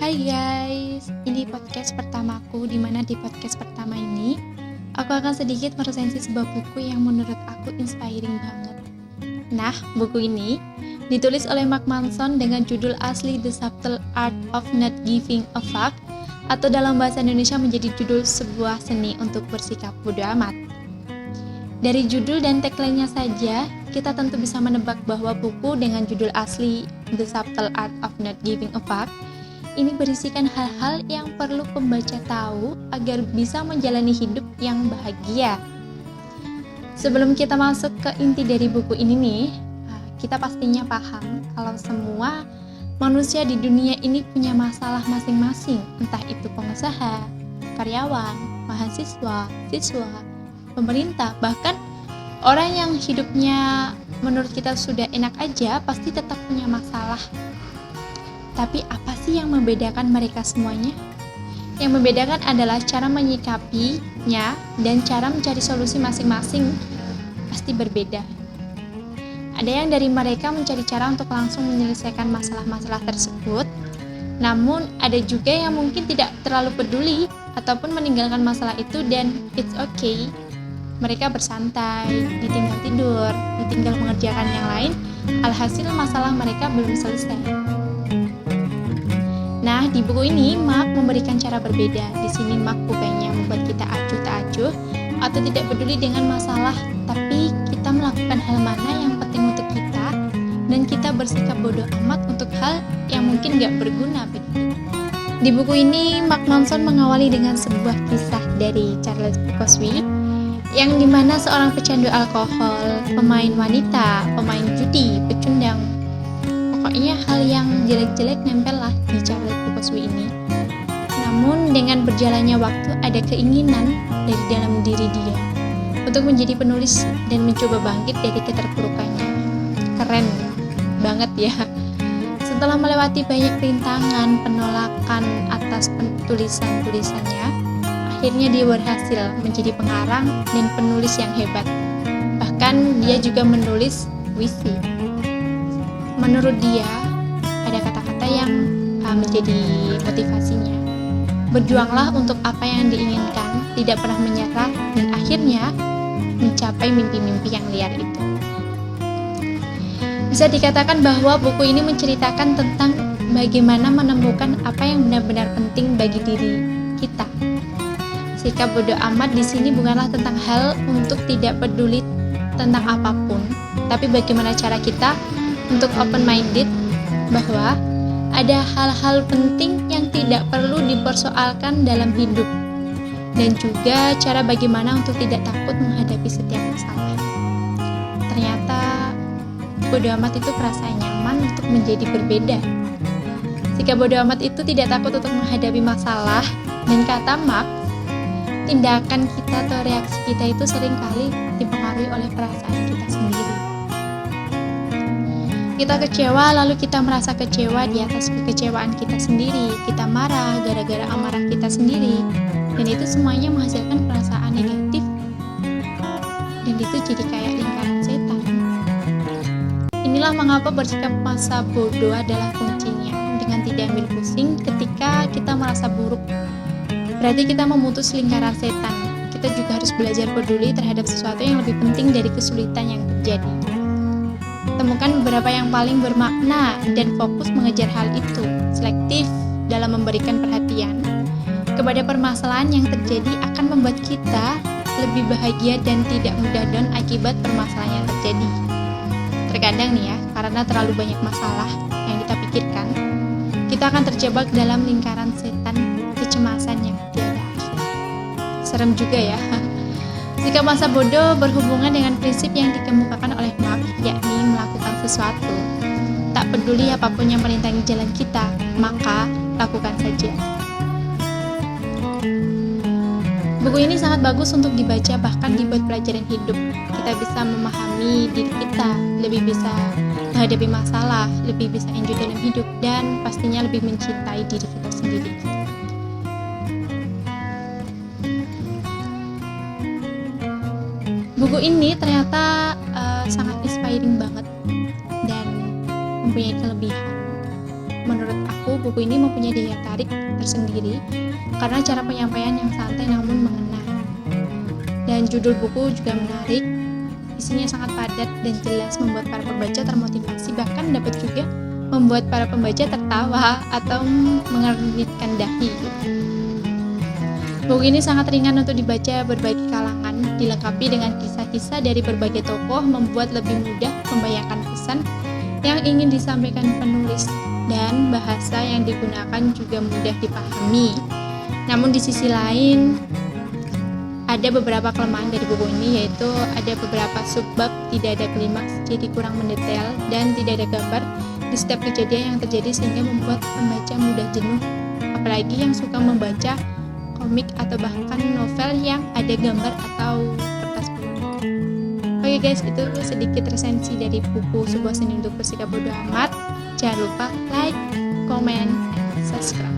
Hai guys, ini podcast pertamaku, dimana di podcast pertama ini aku akan sedikit meresensi sebuah buku yang menurut aku inspiring banget. Nah, buku ini ditulis oleh Mark Manson dengan judul asli The Subtle Art of Not Giving a Fuck, atau dalam bahasa Indonesia menjadi judul sebuah seni untuk bersikap bodo amat. Dari judul dan tagline-nya saja, kita tentu bisa menebak bahwa buku dengan judul asli The Subtle Art of Not Giving a Fuck ini berisikan hal-hal yang perlu pembaca tahu agar bisa menjalani hidup yang bahagia. Sebelum kita masuk ke inti dari buku ini nih, kita pastinya paham kalau semua manusia di dunia ini punya masalah masing-masing, entah itu pengusaha, karyawan, mahasiswa, siswa, pemerintah, bahkan orang yang hidupnya menurut kita sudah enak aja pasti tetap punya masalah. Tapi apa sih yang membedakan mereka semuanya? Yang membedakan adalah cara menyikapinya dan cara mencari solusi masing-masing pasti berbeda. Ada yang dari mereka mencari cara untuk langsung menyelesaikan masalah-masalah tersebut, namun ada juga yang mungkin tidak terlalu peduli ataupun meninggalkan masalah itu dan it's okay. Mereka bersantai, ditinggal tidur, ditinggal mengerjakan yang lain, alhasil masalah mereka belum selesai. Nah, di buku ini Mark memberikan cara berbeda. Di sini Mark bukannya membuat kita acuh tak acuh atau tidak peduli dengan masalah, tapi kita melakukan hal mana yang penting untuk kita dan kita bersikap bodoh amat untuk hal yang mungkin gak berguna bagi kita. Di buku ini Mark Manson mengawali dengan sebuah kisah dari Charles Bukowski yang dimana seorang pecandu alkohol, pemain wanita, pemain judi, pecundang, pokoknya hal yang jelek-jelek nempel lah di Charles Bukowski ini. Namun dengan berjalannya waktu ada keinginan dari dalam diri dia untuk menjadi penulis dan mencoba bangkit dari keterpurukannya. Keren banget ya. Setelah melewati banyak rintangan, penolakan atas tulisan-tulisannya, akhirnya dia berhasil menjadi pengarang dan penulis yang hebat. Bahkan dia juga menulis puisi. Menurut dia, ada kata-kata yang menjadi motivasinya. Berjuanglah untuk apa yang diinginkan, tidak pernah menyerah, dan akhirnya mencapai mimpi-mimpi yang liar itu. Bisa dikatakan bahwa buku ini menceritakan tentang bagaimana menemukan apa yang benar-benar penting bagi diri kita. Sikap bodoh amat di sini bukanlah tentang hal untuk tidak peduli tentang apapun, tapi bagaimana cara kita untuk open-minded bahwa ada hal-hal penting yang tidak perlu dipersoalkan dalam hidup, dan juga cara bagaimana untuk tidak takut menghadapi setiap masalah. Ternyata bodoh amat itu perasaan nyaman untuk menjadi berbeda. Sikap bodoh amat itu tidak takut untuk menghadapi masalah, dan kata Mark, tindakan kita atau reaksi kita itu seringkali dipengaruhi oleh perasaan kita sendiri. Kita kecewa, lalu kita merasa kecewa di atas kekecewaan kita sendiri. Kita marah gara-gara amarah kita sendiri. Dan itu semuanya menghasilkan perasaan negatif. Dan itu jadi kayak lingkaran setan. Inilah mengapa bersikap masa bodoh adalah kuncinya. Dengan tidak ambil pusing ketika kita merasa buruk, berarti kita memutus lingkaran setan. Kita juga harus belajar peduli terhadap sesuatu yang lebih penting dari kesulitan yang terjadi. Temukan beberapa yang paling bermakna dan fokus mengejar hal itu. Selektif dalam memberikan perhatian kepada permasalahan yang terjadi akan membuat kita lebih bahagia dan tidak mudah down akibat permasalahan yang terjadi. Terkadang nih ya, karena terlalu banyak masalah yang kita pikirkan, kita akan terjebak dalam lingkaran setan kecemasan yang tiada akhir. Serem juga ya. Sikap masa bodoh berhubungan dengan prinsip yang dikemukakan oleh Mark, yakni melakukan sesuatu. Tak peduli apapun yang merintangi jalan kita, maka lakukan saja. Buku ini sangat bagus untuk dibaca, bahkan dibuat pelajaran hidup. Kita bisa memahami diri kita, lebih bisa menghadapi masalah, lebih bisa enjoy dalam hidup, dan pastinya lebih mencintai diri kita sendiri. Buku ini ternyata sangat inspiring banget dan mempunyai kelebihan menurut aku aku, buku ini mempunyai daya tarik tersendiri karena cara penyampaian yang santai namun mengena. Dan judul buku juga menarik, isinya sangat padat dan jelas membuat para pembaca termotivasi, bahkan dapat juga membuat para pembaca tertawa atau mengernyitkan dahi. Buku ini sangat ringan untuk dibaca berbagai kalangan, dilengkapi dengan kisah-kisah dari berbagai tokoh, membuat lebih mudah membayangkan pesan yang ingin disampaikan penulis, dan bahasa yang digunakan juga mudah dipahami. Namun di sisi lain, ada beberapa kelemahan dari buku ini, yaitu ada beberapa subbab tidak ada klimaks, jadi kurang mendetail, dan tidak ada gambar di setiap kejadian yang terjadi sehingga membuat pembaca mudah jenuh, apalagi yang suka membaca komik atau bahkan novel yang ada gambar atau kertas buku. Oke guys, itu sedikit resensi dari buku Sebuah Seni Untuk Bersikap Bodo Amat. Jangan lupa like, comment, subscribe.